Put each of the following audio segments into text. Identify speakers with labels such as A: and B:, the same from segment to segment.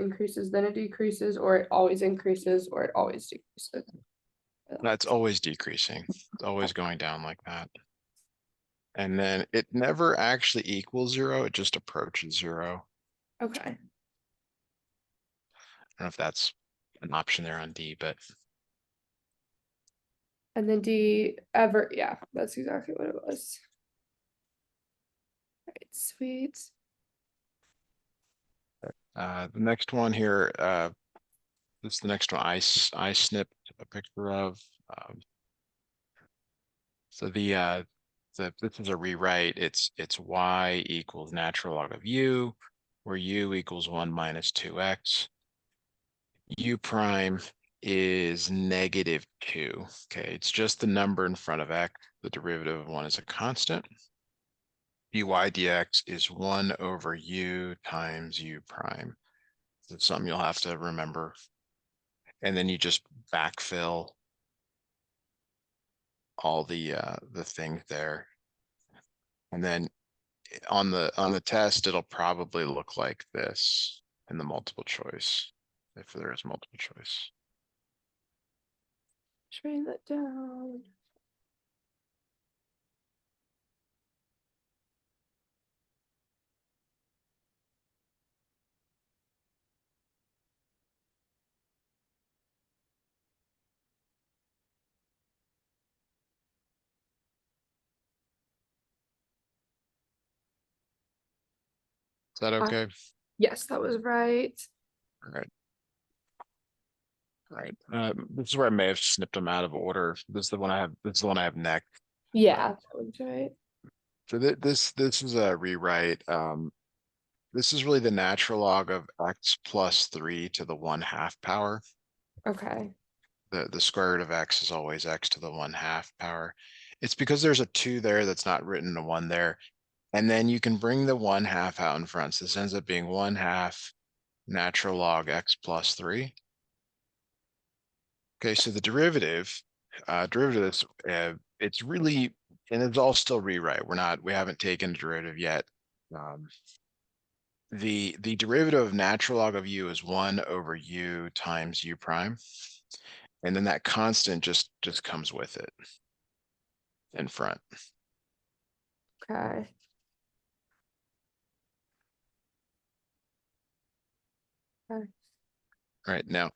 A: increases, then it decreases, or it always increases, or it always decreases?
B: That's always decreasing. It's always going down like that. And then it never actually equals 0. It just approaches 0.
A: Okay.
B: I don't know if that's an option there on D, but
A: And then D ever, yeah, that's exactly what it was. All right, sweet.
B: the next one here, this is the next one I snipped a picture of. So this is a rewrite. It's y equals natural log of u, where u equals 1 minus 2x. U prime is -2. Okay, it's just the number in front of x. The derivative of 1 is a constant. dy dx is 1 over u times u prime. That's something you'll have to remember. And then you just backfill all the things there. And then on the test, it'll probably look like this in the multiple choice, if there is multiple choice.
A: Write that down.
B: Is that okay?
A: Yes, that was right.
B: All right. All right. This is where I may have snipped them out of order. This is the one I have. This is the one I have next.
A: Yeah, that was right.
B: So this is a rewrite. This is really the natural log of x plus 3 to the 1/2 power.
A: Okay.
B: The square root of x is always x to the 1/2 power. It's because there's a 2 there that's not written, a 1 there. And then you can bring the 1/2 out in front. So this ends up being 1/2 natural log x plus 3. Okay, so the derivative, it's really, and it's all still rewrite. We haven't taken a derivative yet. The derivative of natural log of u is 1 over u times u prime. And then that constant just comes with it in front.
A: Okay. Okay.
B: All right, now,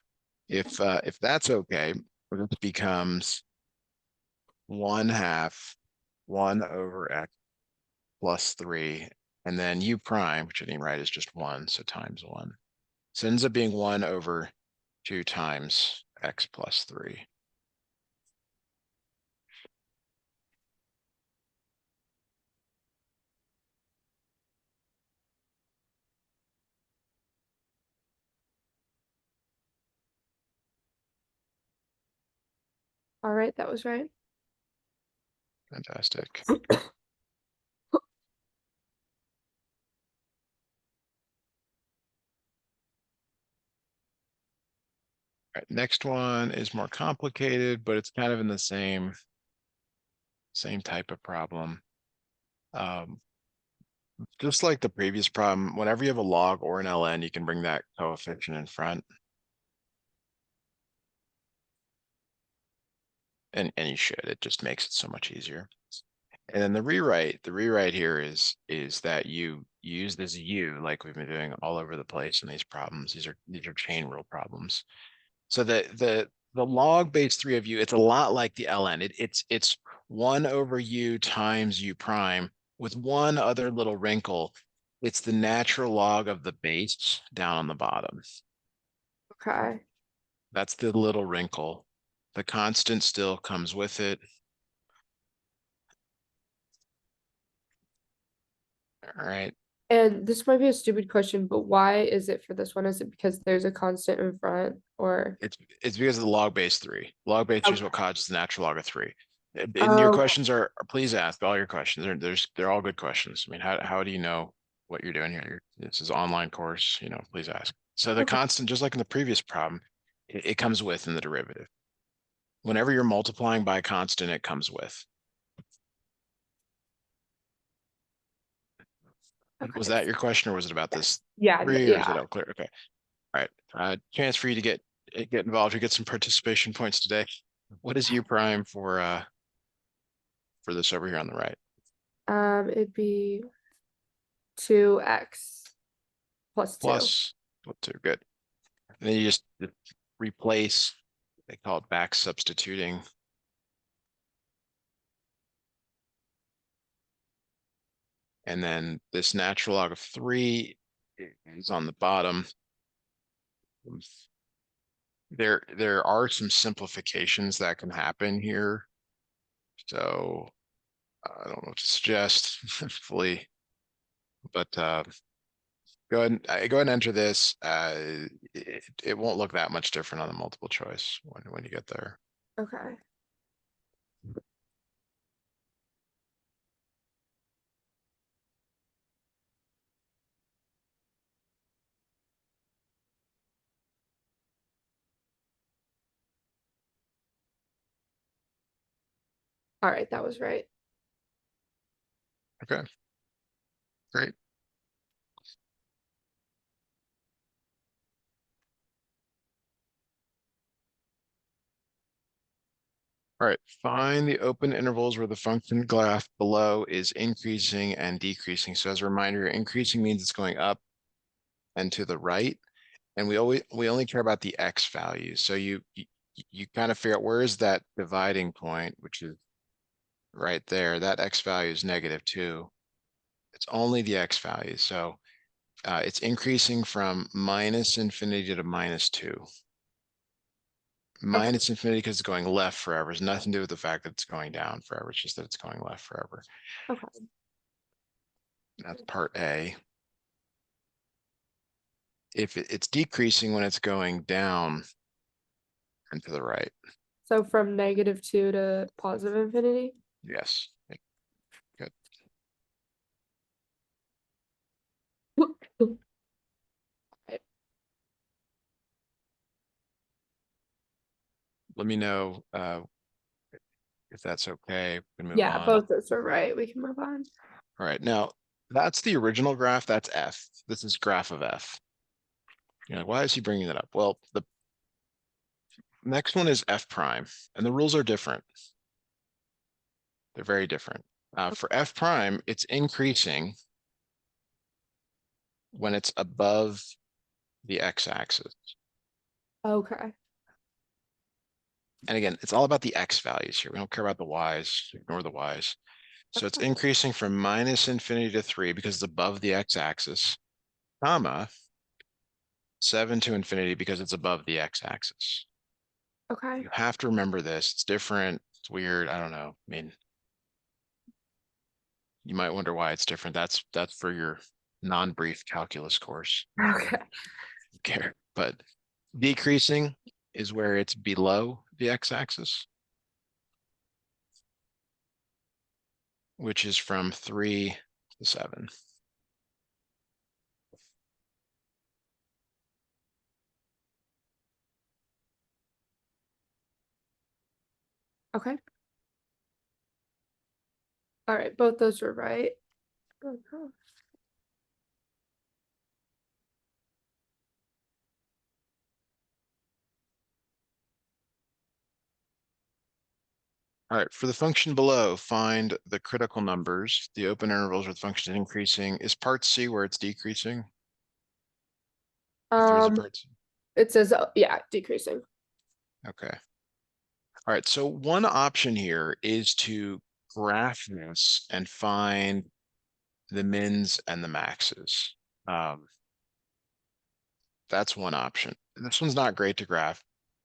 B: if that's okay, this becomes 1/2 1 over x plus 3, and then u prime, which I didn't write, is just 1, so times 1. So it ends up being 1 over 2 times x plus 3.
A: All right, that was right.
B: Fantastic. All right, next one is more complicated, but it's kind of in the same type of problem. Just like the previous problem, whenever you have a log or an ln, you can bring that coefficient in front. And you should, it just makes it so much easier. And then the rewrite here is that you use this u like we've been doing all over the place in these problems. These are chain rule problems. So the log base 3 of u, it's a lot like the ln. It's 1 over u times u prime with one other little wrinkle. It's the natural log of the base down on the bottom.
A: Okay.
B: That's the little wrinkle. The constant still comes with it. All right.
A: And this might be a stupid question, but why is it for this one? Is it because there's a constant in front, or?
B: It's because of the log base 3. Log base 3 is
A: Okay.
B: what causes the natural log of 3. And your
A: Oh,
B: questions please ask all your questions. They're all good questions. I mean, how do you know what you're doing here? This is an online course, please ask. So the
A: okay.
B: constant, just like in the previous problem, it comes with in the derivative. Whenever you're multiplying by a constant, it comes with. Was
A: Okay.
B: that your question, or was it about this
A: Yeah,
B: 3, or is it
A: yeah.
B: all clear? Okay. All right, chance for you to get involved, to get some participation points today. What is U prime for this over here on the right?
A: It'd be 2x plus 2.
B: Plus, what two? Good. And then you just replace, they call it back substituting. And then this natural log of 3 is on the bottom. There are some simplifications that can happen here. So I don't know what to suggest fully, but go ahead and enter this. It won't look that much different on the multiple choice when you get there.
A: Okay. All right, that was right.
B: Okay, great. All right, find the open intervals where the function graph below is increasing and decreasing. So as a reminder, increasing means it's going up and to the right. And we only care about the X values. So you kind of figure out where is that dividing point, which is right there. That X value is -2. It's only the X value. So it's increasing from -infinity to -2.
A: Okay.
B: -infinity because it's going left forever. It's nothing to do with the fact that it's going down forever. It's just that it's going left forever.
A: Okay.
B: That's part A. If it's decreasing when it's going down and to the right.
A: So from -2 to positive infinity.
B: Yes. Good. Let me know if that's okay. We can move
A: Yeah,
B: on.
A: both those are right. We can move on.
B: All right, now that's the original graph. That's F. This is graph of F. You're like, why is he bringing that up? Well, the next one is F prime, and the rules are different. They're very different. For F prime, it's increasing when it's above the x-axis.
A: Okay.
B: And again, it's all about the x values here. We don't care about the y's, ignore the y's. So it's increasing from -infinity to 3 because it's above the x-axis, comma, 7 to infinity because it's above the x-axis.
A: Okay.
B: You have to remember this. It's different. It's weird. I don't know. I mean, you might wonder why it's different. That's for your non-brief calculus course.
A: Okay.
B: Care. But decreasing is where it's below the x-axis, which is from 3 to 7.
A: Okay. All right, both those were right. Okay.
B: All right, for the function below, find the critical numbers, the open intervals where the function is increasing. Is part C where it's decreasing? If there is a part C.
A: It says, yeah, decreasing.
B: Okay. All right, so one option here is to graph this and find the mins and the maxes. That's one option. This one's not great to graph,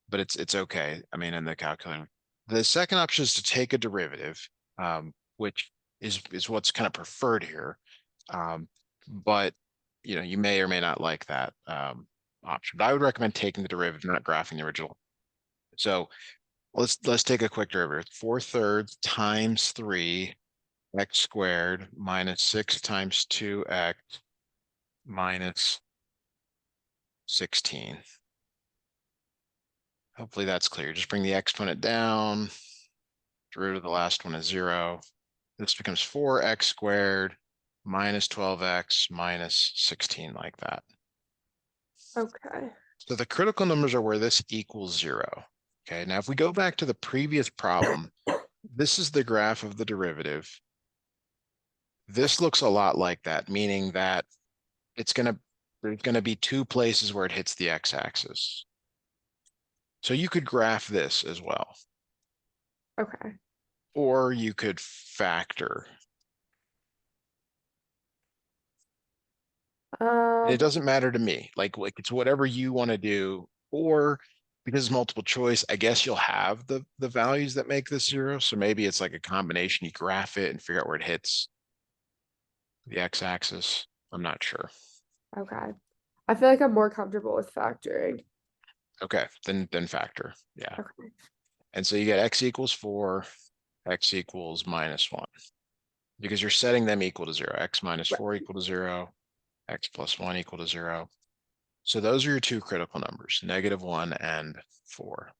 B: but it's okay. I mean, in the calculator. The second option is to take a derivative, which is what's kind of preferred here. But you may or may not like that option. But I would recommend taking the derivative, not graphing the original. So let's take a quick derivative. 4/3 times 3 x squared minus 6 times 2x minus 16. Hopefully that's clear. Just bring the exponent down. Derivative of the last one is 0. This becomes 4x squared minus 12x minus 16, like that.
A: Okay.
B: So the critical numbers are where this equals 0. Okay, now if we go back to the previous problem, this is the graph of the derivative. This looks a lot like that, meaning that there's gonna be two places where it hits the x-axis. So you could graph this as well,
A: Okay.
B: or you could factor. It
A: Um,
B: doesn't matter to me. Like it's whatever you want to do, or because it's multiple choice, I guess you'll have the values that make this 0. So maybe it's like a combination. You graph it and figure out where it hits the x-axis. I'm not sure.
A: okay. I feel like I'm more comfortable with factoring.
B: Okay, then factor. Yeah.
A: Okay.
B: And so you get x equals 4, x equals -1, because you're setting them equal to 0. X minus
A: Right.
B: 4 equal to 0, x plus 1 equal to 0. So those are your two critical numbers, -1 and 4.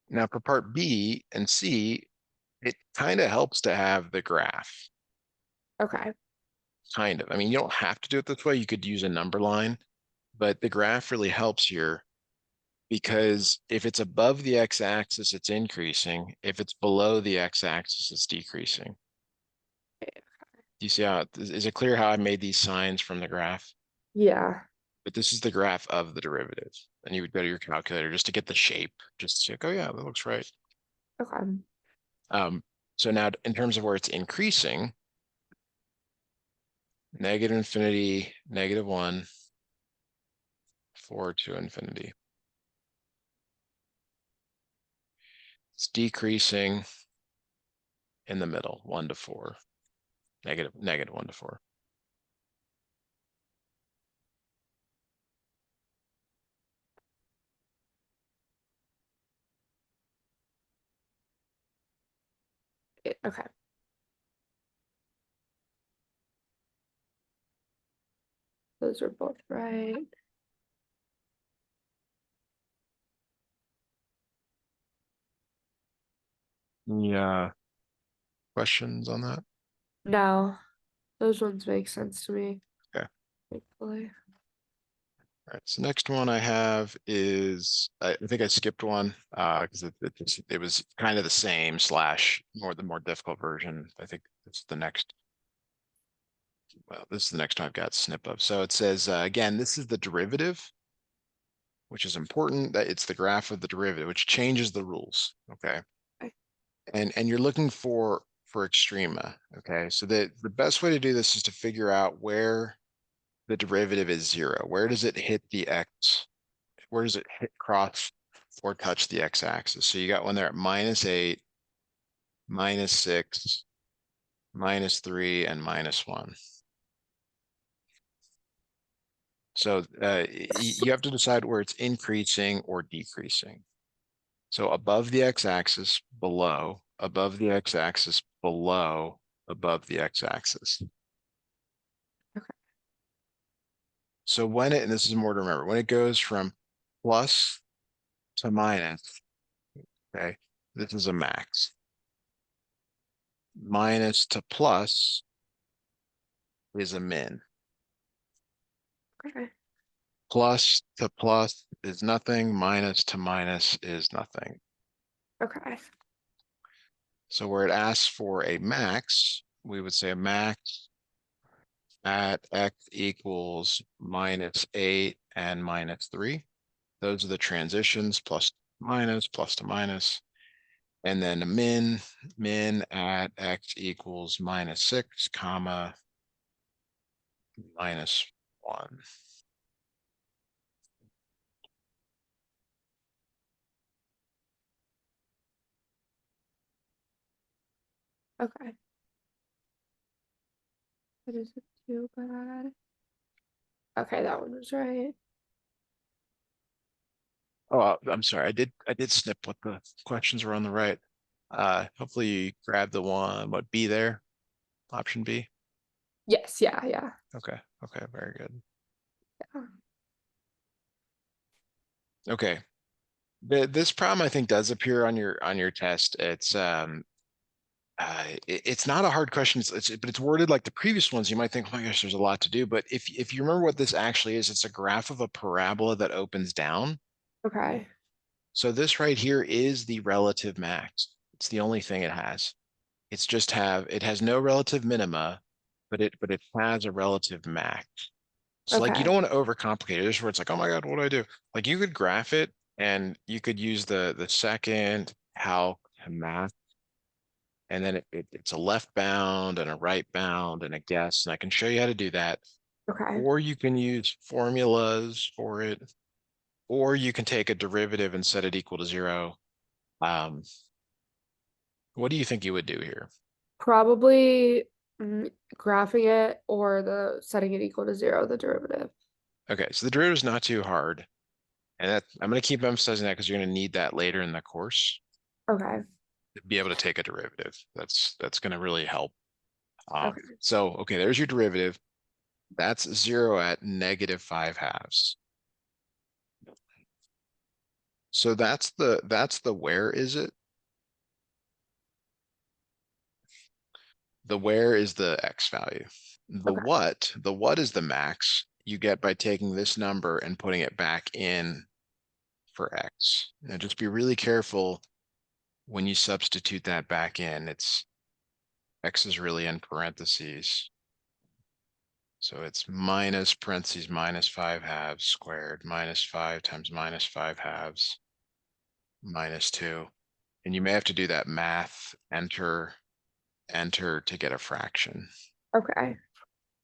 B: Now for part B and C, it kind of helps to have the graph.
A: Okay.
B: Kind of. I mean, you don't have to do it this way. You could use a number line, but the graph really helps here because if it's above the x-axis, it's increasing. If it's below the x-axis, it's decreasing. Do you see how, is it clear how I made these signs from the graph?
A: Yeah.
B: But this is the graph of the derivative. And you would go to your calculator just to get the shape, just to check, oh yeah, that looks right.
A: Okay.
B: Um, so now in terms of where it's increasing, -infinity, -1, 4 to infinity. It's decreasing in the middle, 1 to 4, negative 1 to 4.
A: Okay. Those are both right.
B: Any questions on that?
A: No, those ones make sense to me.
B: Okay.
A: Thankfully.
B: All right, so next one I have is, I think I skipped one because it was kind of the same slash the more difficult version. I think it's the next, well, this is the next one I've got snip of. So it says, again, this is the derivative, which is important that it's the graph of the derivative, which changes the rules, okay?
A: Okay.
B: And you're looking for extrema, okay? So the best way to do this is to figure out where the derivative is 0. Where does it hit the x? Where does it hit cross or touch the x-axis? So you got one there at -8, -6, -3, and -1. So you have to decide where it's increasing or decreasing. So above the x-axis, below, above the x-axis, below, above the x-axis.
A: Okay.
B: So when it, and this is more to remember, when it goes from plus to minus, okay, this is a max. Minus to plus is a min.
A: Okay.
B: Plus to plus is nothing. Minus to minus is nothing.
A: Okay.
B: So where it asks for a max, we would say a max at x equals -8 and -3. Those are the transitions, plus plus to minus. And then a min at x equals -6, comma, -1.
A: Okay. That isn't too bad. Okay, that one was right.
B: Oh, I'm sorry. I did snip what the questions were on the right. Hopefully you grab the one, what B there, option B.
A: Yes, yeah, yeah.
B: Okay, okay, very good.
A: Yeah.
B: Okay. This problem I think does appear on your test. It's not a hard question, but it's worded like the previous ones. You might think, oh my gosh, there's a lot to do. But if you remember what this actually is, it's a graph of a parabola that opens down.
A: Okay.
B: So this right here is the relative max. It's the only thing it has. It has no relative minima, but it has a relative max. So like you
A: Okay.
B: don't want to overcomplicate it. There's where it's like, oh my God, what do I do? Like you could graph it and you could use the second how to math, and then it's a left bound and a right bound and a guess, and I can show you how to do that.
A: Okay.
B: Or you can use formulas for it, or you can take a derivative and set it equal to zero. Um, what do you think you would do here?
A: Probably graphing it or the setting it equal to zero, the derivative.
B: Okay, so the derivative is not too hard. And that I'm going to keep emphasizing that because you're going to need that later in the course
A: Okay.
B: to be able to take a derivative. That's going to really help.
A: Okay.
B: So, okay, there's your derivative. That's 0 at -5/2. So that's the where is it? The where is the x value.
A: Okay.
B: The what is the max you get by taking this number and putting it back in for x. Now just be really careful when you substitute that back in. It's x is really in parentheses. So it's minus parentheses -5/2 squared minus 5 times -5/2 minus 2. And you may have to do that math, enter to get a fraction.
A: Okay.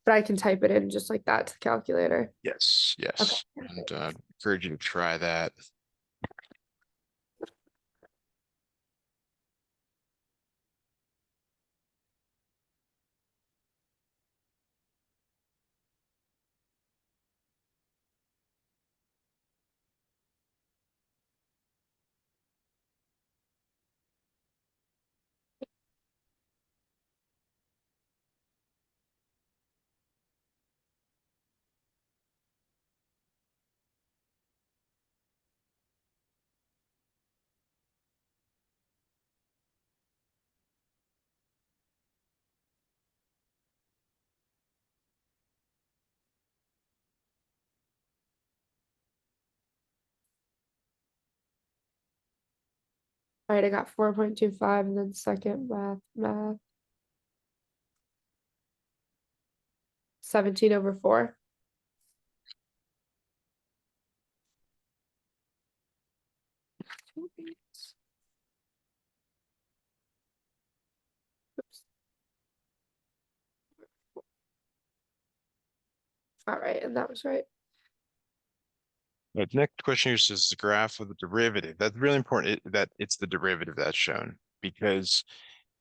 A: But I can type it in just like that to the calculator.
B: Yes,
A: Okay.
B: yes. And encourage you to try that.
A: All right, I got 4.25 and then second math. 17 over 4. Oops. All right, and that was right.
B: The next question here says the graph of the derivative. That's really important that it's the derivative that's shown because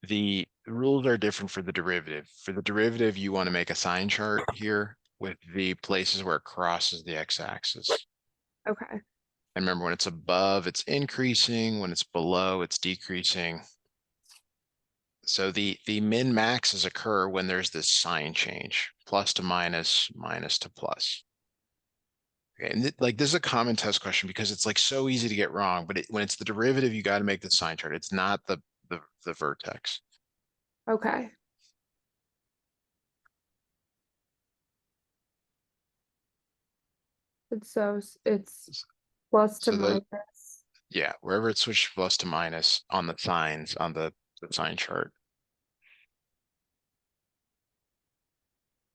B: the rules are different for the derivative. For the derivative, you want to make a sign chart here with the places where it crosses the x-axis.
A: Okay.
B: And remember, when it's above, it's increasing. When it's below, it's decreasing. So the min maxes occur when there's this sign change, plus to minus, minus to plus. Okay, and like this is a common test question because it's like so easy to get wrong, but when it's the derivative, you got to make the sign chart. It's not the vertex.
A: Okay. And so it's plus to
B: So those,
A: minus.
B: yeah, wherever it's switched plus to minus on the signs on the sign chart.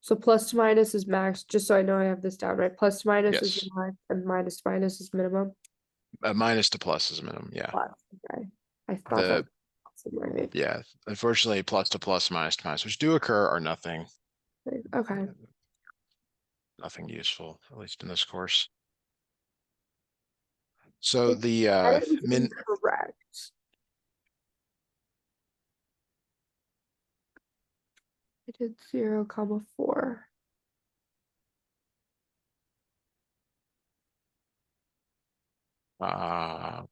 A: So plus to minus is max, just so I know I have this down right. Plus to minus is
B: Yes,
A: max and minus to minus is minimum.
B: minus to plus is a minimum. Yeah,
A: Plus. Okay. I thought that
B: the
A: was right.
B: yeah, unfortunately, plus to plus, minus to minus, which do occur, are
A: Okay.
B: nothing useful, at least in this course. So
A: It
B: the
A: said it was
B: min
A: incorrect. I did 0, 4.
B: uh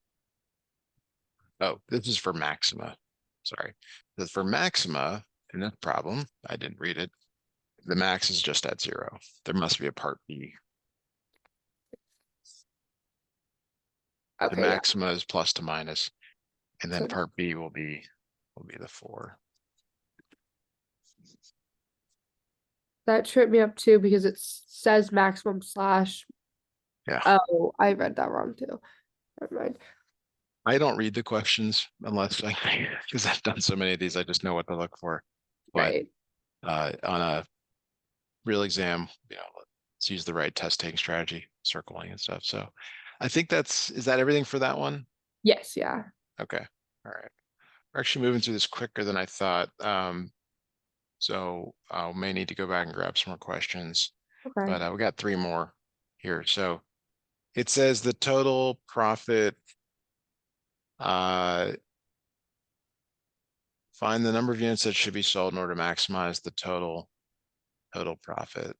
B: oh, this is for maxima. Sorry. This is for maxima, in that problem, I didn't read it. The max is just at 0. There must be a part B. The
A: Okay, yeah.
B: maxima is plus to minus, and then
A: So
B: part B will be the 4.
A: that tripped me up too because it says maximum slash.
B: Yeah.
A: Oh, I read that wrong too. Never mind.
B: I don't read the questions unless I, because I've done so many of these, I just know what to look for. But
A: Right.
B: on a real exam, let's use the right test taking strategy, circling and stuff. So I think is that everything for that one?
A: Yes, yeah.
B: Okay. All right. We're actually moving through this quicker than I thought. So I may need to go back and grab some more questions,
A: Okay.
B: but we got 3 more here. So it says the total profit, uh, find the number of units that should be sold in order to maximize the total profit.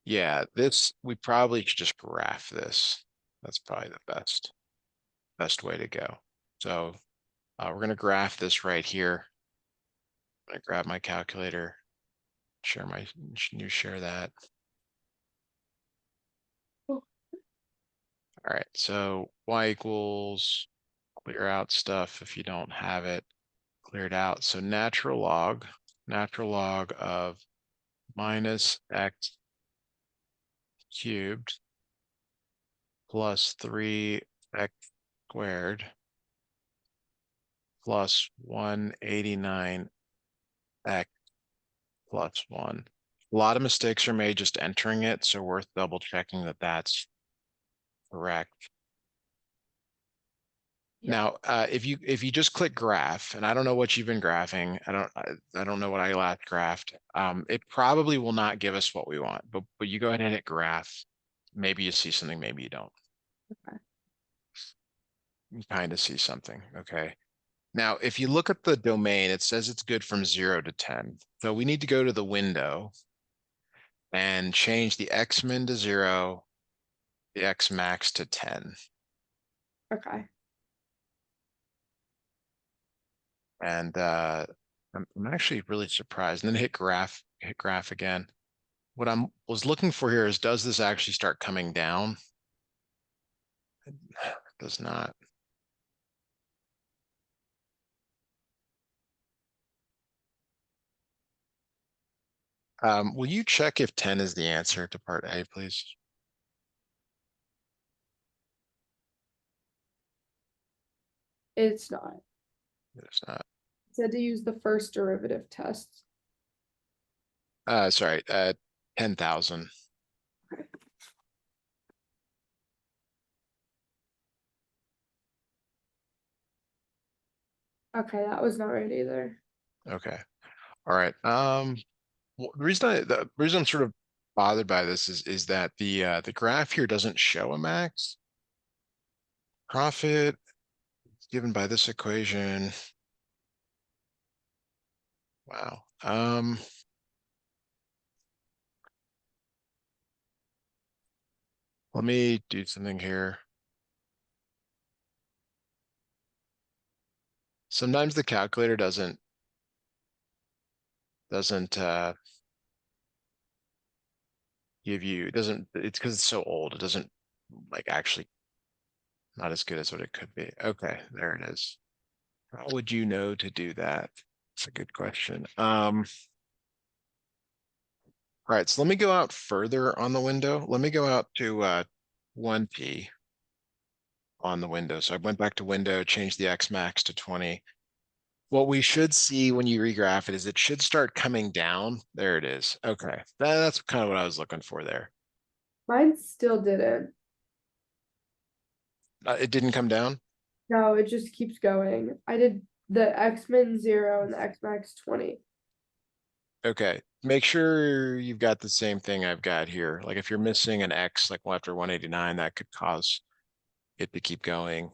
B: Yeah, we probably should just graph this. That's probably the best way to go. So we're going to graph this right here. I'm going to grab my calculator, share that.
A: Oh,
B: All right, so y equals, clear out stuff if you don't have it cleared out. So natural log of minus x cubed plus 3x squared plus 189x plus 1. A lot of mistakes are made just entering it, so worth double checking that that's correct.
A: yeah.
B: Now, if you just click graph, and I don't know what you've been graphing, I don't know what I last graphed. It probably will not give us what we want, but you go ahead and hit graph. Maybe you see something, maybe you don't.
A: Okay.
B: You kind of see something. Okay. Now, if you look at the domain, it says it's good from 0 to 10. So we need to go to the window and change the x min to 0, the x max to 10.
A: Okay.
B: And I'm actually really surprised. And then hit graph again. What was looking for here is, does this actually start coming down? It does not. Will you check if 10 is the answer to part A, please?
A: It's not.
B: It's not.
A: It said to use the first derivative test.
B: Sorry, 10,000.
A: Okay, that was not right either.
B: Okay. All right. The reason I'm sort of bothered by this is that the graph here doesn't show a max profit given by this equation. Wow. Let me do something here. Sometimes the calculator doesn't give you, it's because it's so old, it doesn't like actually not as good as what it could be. Okay, there it is. How would you know to do that? It's a good question. All right, so let me go out further on the window. Let me go out to 1p on the window. So I went back to window, changed the X max to 20. What we should see when you regraph it is it should start coming down. There it is. Okay, that's kind of what I was looking for there.
A: Mine still didn't.
B: It didn't come down.
A: No, it just keeps going. I did the X min 0 and the X max 20.
B: Okay, make sure you've got the same thing I've got here. Like if you're missing an X, like after 189, that could cause it to keep going.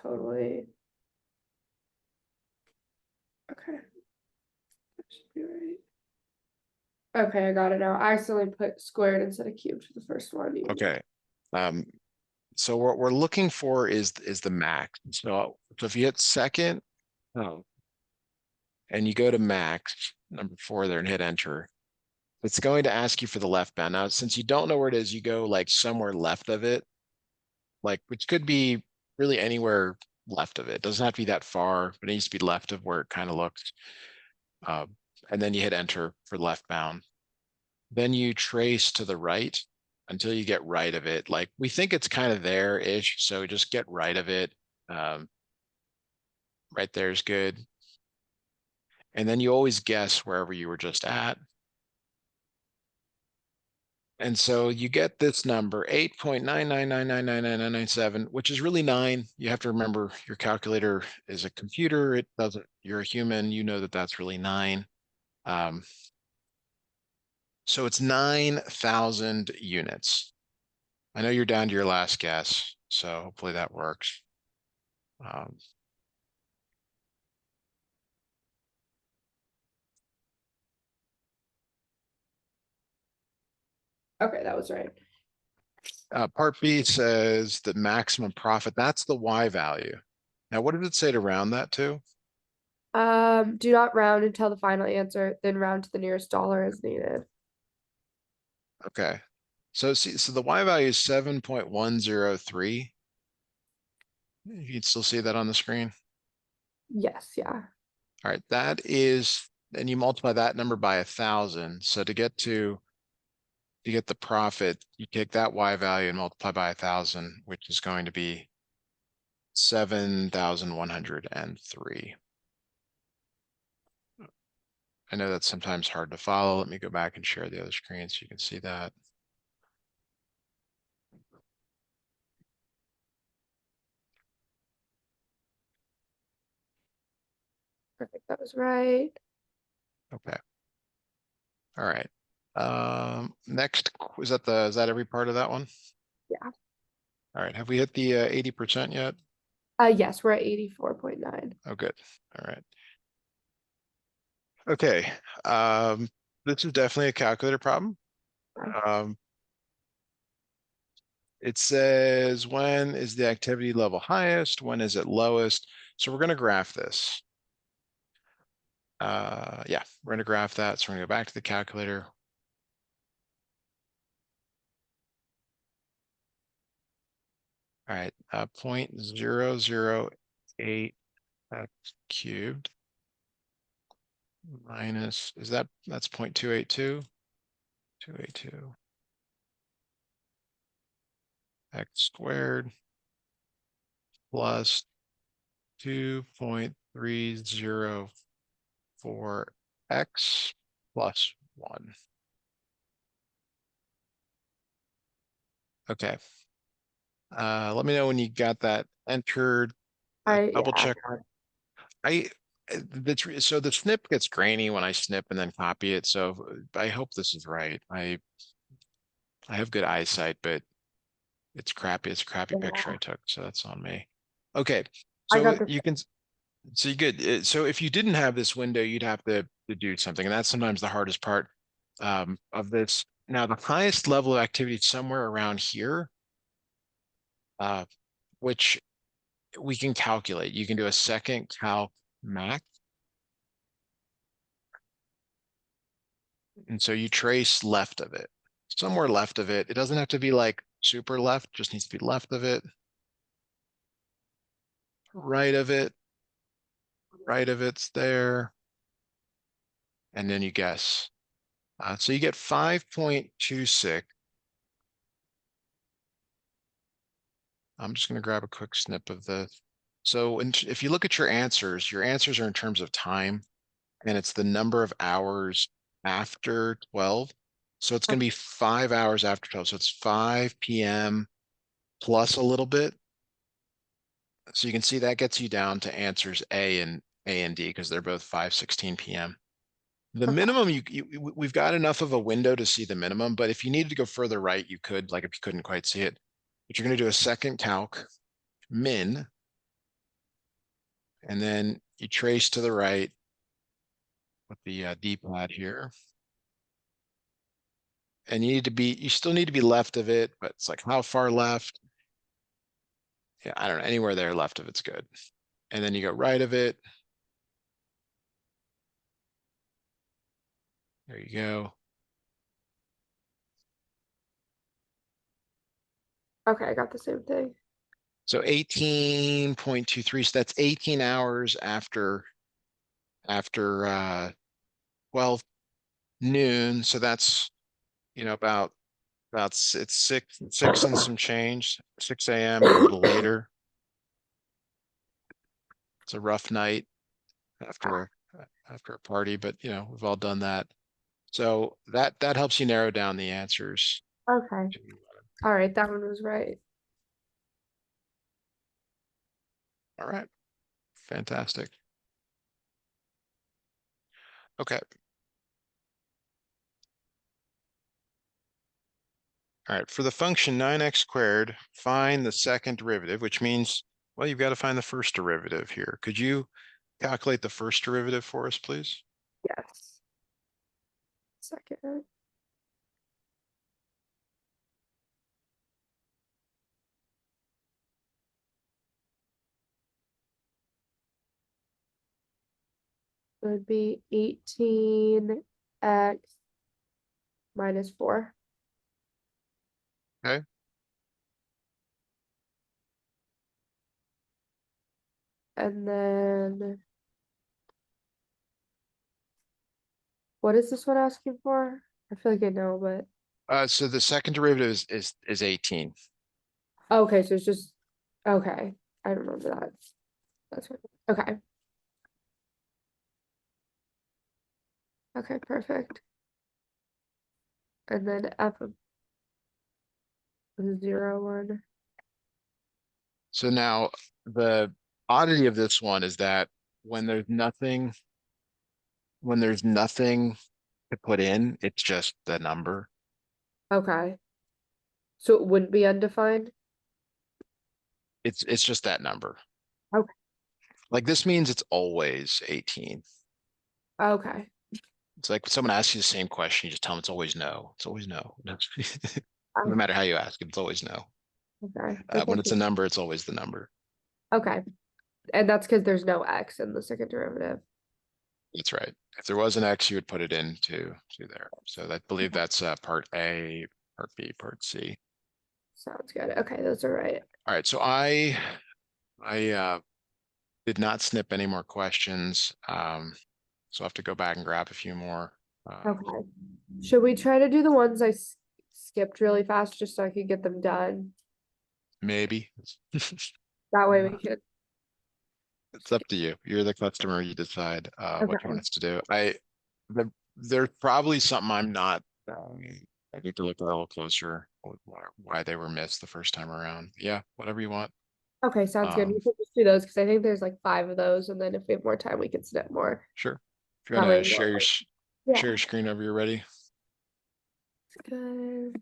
A: Totally. Okay. That should be right. Okay, I got it now. I accidentally put squared instead of cubed for the first one.
B: Okay. Um, so what we're looking for is the max. So if you hit second, oh, and you go to max, number 4 there and hit enter, it's going to ask you for the left bound. Now, since you don't know where it is, you go like somewhere left of it, like which could be really anywhere left of it. It doesn't have to be that far, but it needs to be left of where it kind of looks. Uh, and then you hit enter for left bound. Then you trace to the right until you get right of it. Like we think it's kind of there-ish, so just get right of it. Right there is good. And then you always guess wherever you were just at. And so you get this number, 8.999999997, which is really 9. You have to remember your calculator is a computer. It doesn't, you're a human, you know that that's really 9. So it's 9,000 units. I know you're down to your last guess, so hopefully that works.
A: Okay, that was right.
B: Part B says the maximum profit, that's the Y value. Now, what did it say to round that to?
A: Do not round until the final answer, then round to the nearest dollar as needed.
B: Okay. So see, so the Y value is 7.103. You can still see that on the screen.
A: Yes, yeah.
B: All right, that is, and you multiply that number by 1,000. So to get the profit, you take that Y value and multiply by 1,000, which is going to be 7,103. I know that's sometimes hard to follow. Let me go back and share the other screen so you can see that.
A: Perfect. That was right.
B: Okay. All right. Next, is that every part of that one?
A: Yeah.
B: All right. Have we hit the 80% yet?
A: Yes, we're at 84.9.
B: Oh, good. All right. Okay. This is definitely a calculator problem. Um, it says, when is the activity level highest? When is it lowest? So we're going to graph this. Yeah, we're going to graph that. So we're going to go back to the calculator. All right, 0.008 x cubed minus, that's 0.282, 282 x squared plus 2.304x plus 1. Okay. Let me know when you got that entered. Double
A: Yeah.
B: check. I so the snip gets grainy when I snip and then copy it. So I hope this is right. I have good eyesight, but it's crappy. It's a crappy picture I
A: Yeah.
B: took, so that's on me. Okay,
A: I
B: so
A: got this.
B: you can see good. So if you didn't have this window, you'd have to do something, and that's sometimes the hardest part of this. Now, the highest level of activity is somewhere around here, uh, which we can calculate. You can do a second calc max. And so you trace left of it, somewhere left of it. It doesn't have to be like super left, just needs to be left of it, right of it, right of it's there. And then you guess. So you get 5.26. I'm just going to grab a quick snip of this. So if you look at your answers are in terms of time, and it's the number of hours after 12. So it's going to be 5 hours after 12. So it's 5 p.m. plus a little bit. So you can see that gets you down to answers A and D because they're both 5:16 p.m. The minimum, we've got enough of a window to see the minimum, but if you needed to go further right, you could, like if you couldn't quite see it. But you're going to do a second calc, min, and then you trace to the right with the D-pad here. And you still need to be left of it, but it's like how far left? Yeah, I don't know, anywhere there left of it's good. And then you go right of it. There you go.
A: Okay, I got the same thing.
B: So 18.23, so that's 18 hours after 12 noon. So that's, it's six and some change, 6 a.m. or a little later. It's a rough night after after a party, but we've all done that. So that helps you narrow down the answers.
A: Okay. All right, that one was right.
B: All right, fantastic. Okay. All right, for the function 9x squared, find the second derivative, which means, well, you've got to find the first derivative here. Could you calculate the first derivative for us, please?
A: Yes. Second. Would be 18x minus 4.
B: Okay.
A: And then what is this one asking for? I feel like I know, but
B: So the second derivative is 18.
A: okay, so it's just okay. I remember that. That's right. Okay. Okay, perfect. And then f of 0, 1.
B: So now the oddity of this one is that when there's nothing, when there's nothing to put in, it's just the number.
A: Okay. So it wouldn't be undefined?
B: It's just that number.
A: Okay.
B: Like this means it's always 18.
A: Okay.
B: It's like someone asks you the same question, you just tell them it's always no. It's always no. No
A: Um,
B: matter how you ask it, it's always no.
A: okay.
B: When it's a number, it's always the number.
A: Okay. And that's because there's no x in the second derivative.
B: That's right. If there was an X, you would put it into there. So I believe
A: Okay.
B: that's part A, part B, part C.
A: Sounds good. Okay, those are right.
B: All right. So I did not snip any more questions. So I have to go back and grab a few more.
A: Okay. Should we try to do the ones I skipped really fast just so I could get them done?
B: Maybe.
A: That way we could.
B: It's up to you. You're the customer. You decide what you want
A: Okay.
B: us to do. There's probably something I'm not. I need to look a little closer why they were missed the first time around. Yeah, whatever you want.
A: Okay, sounds good. We
B: Um,
A: could just do those because I think there's like 5 of those, and then if we have more time, we can snip more.
B: sure. If you want
A: That way
B: to
A: we don't.
B: share
A: Yeah.
B: your screen over, you're ready.
A: Good.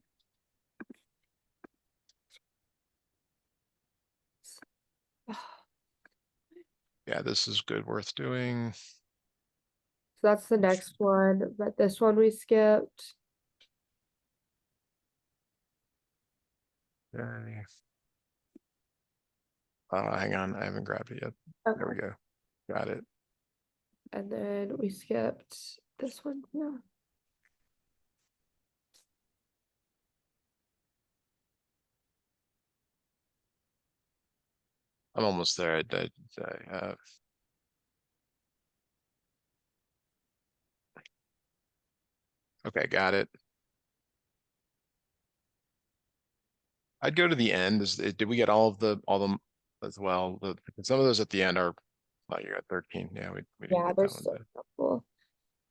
B: Yeah, this is good, worth doing.
A: So that's the next one, but this one we skipped.
B: Okay. Hang on, I haven't grabbed it yet. There we
A: Okay.
B: go. Got it.
A: And then we skipped this one. Yeah.
B: I'm almost there. Okay, got it. I'd go to the end. Did we get all them as well? Some of those at the end are, oh, you got 13. Yeah, we didn't
A: Yeah,
B: get that
A: there's
B: one.
A: so couple.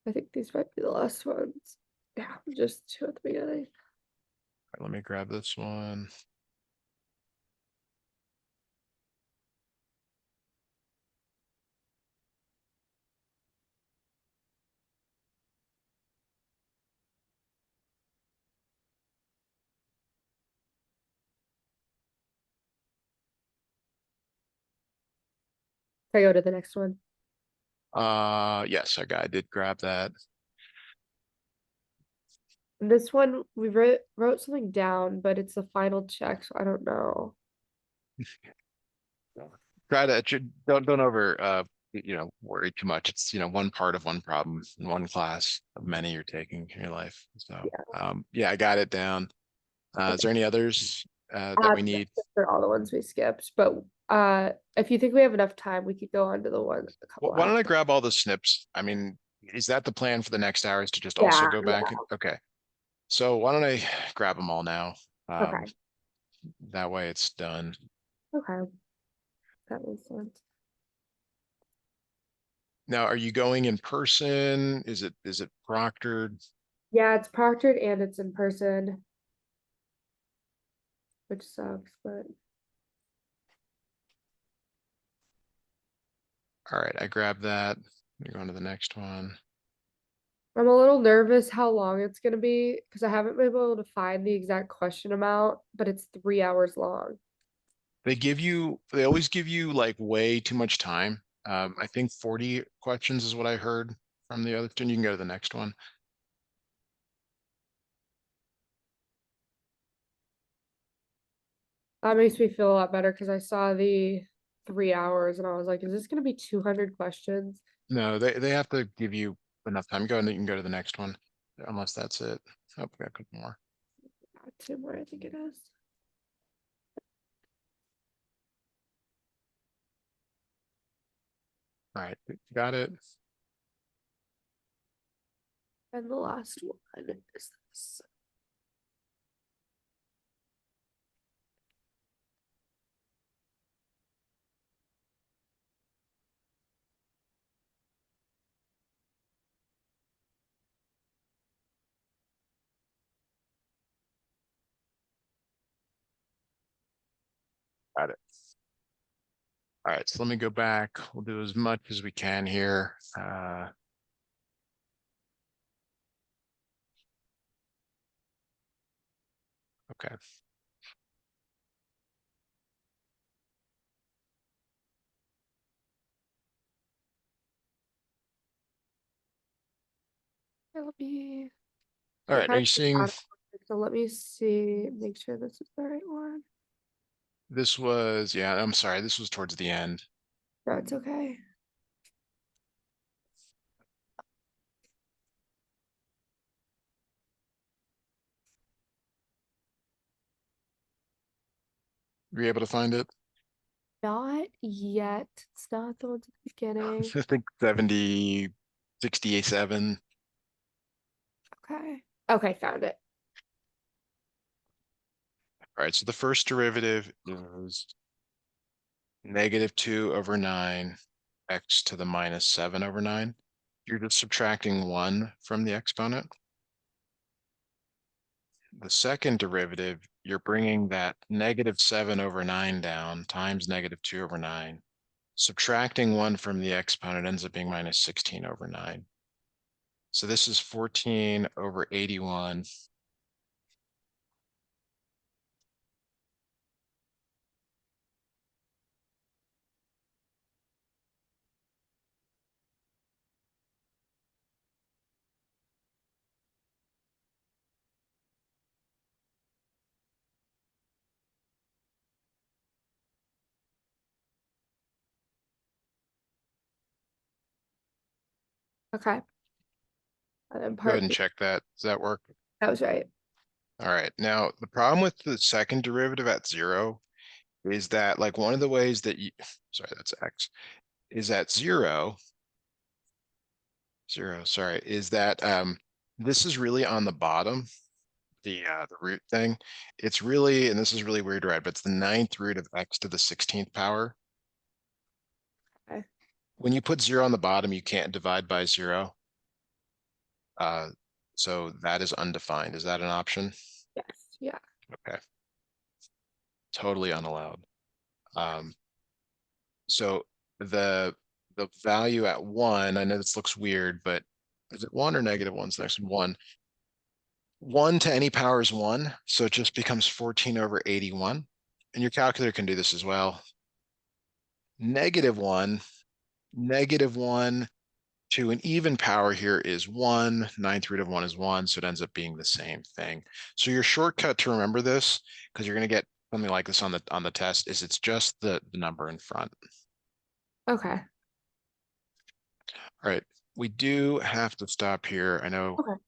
A: I think these might be the last ones. Yeah, just 2 at the beginning.
B: Let me grab this one.
A: Can I go to the next one?
B: Yes, I did grab that.
A: This one we wrote something down, but it's the final check, so I don't know.
B: Try to don't over worry too much. It's one part of one problem in one class of many you're taking in your life. So
A: Yeah.
B: yeah, I got it down. Is
A: Okay.
B: there any others? that we need.
A: For all the ones we skipped, but if you think we have enough time, we could go on to the ones a couple
B: Why don't I
A: after.
B: grab all the snips? I mean, is that the plan for the next hour is to just also
A: Yeah,
B: go back?
A: yeah.
B: Okay. So why don't I grab them all now?
A: Okay.
B: That way it's done.
A: Okay. That makes sense.
B: Now, are you going in person? Is it proctored?
A: Yeah, it's proctored and it's in person, which sucks, but
B: All right, I grabbed that. Let me go on to the next one.
A: I'm a little nervous how long it's gonna be because I haven't been able to find the exact question amount, but it's 3 hours long.
B: They always give you like way too much time. I think 40 questions is what I heard from the other two. You can go to the next one.
A: That makes me feel a lot better because I saw the 3 hours and I was like, is this gonna be 200 questions?
B: No, they have to give you enough time. Go and you can go to the next one, unless that's it. Oh, we got a couple more.
A: Two more, I think it is.
B: All right, got it.
A: And the last one is this.
B: Got it. All right, so let me go back. We'll do as much as we can here. Okay.
A: It'll be.
B: All right, are you seeing
A: So let me see, make sure this is the right one.
B: this was, yeah, I'm sorry, this was towards the end.
A: That's okay.
B: Were you able to find it?
A: Not yet. It's not the ones at the beginning.
B: I think 70, 67.
A: Okay. Okay, found it.
B: All right, so the first derivative is -2/9 x to the -7/9. You're just subtracting 1 from the exponent. The second derivative, you're bringing that -7/9 down times -2/9. Subtracting 1 from the exponent ends up being -16/9. So this is 14/81.
A: Okay. And then
B: Go ahead
A: part
B: and
A: B.
B: check that. Does that work?
A: That was right.
B: All right. Now, the problem with the second derivative at 0 is that like one of the ways that you, sorry, that's x, is at 0, sorry, is that this is really on the bottom, the root thing. It's really, and this is really weird, right? But it's the 9th root of x to the 16th power.
A: Okay.
B: When you put 0 on the bottom, you can't divide by 0. So that is undefined. Is that an option?
A: Yes. Yeah.
B: Okay. Totally unallowed. So the value at 1, I know this looks weird, but is it 1 or -1's next one? 1. 1 to any power is 1, so it just becomes 14/81. And your calculator can do this as well. -1, -1 to an even power here is 1, 9th root of 1 is 1, so it ends up being the same thing. So your shortcut to remember this, because you're going to get something like this on the test, is it's just the number in front.
A: Okay.
B: All right, we do have to stop here. I know
A: Okay.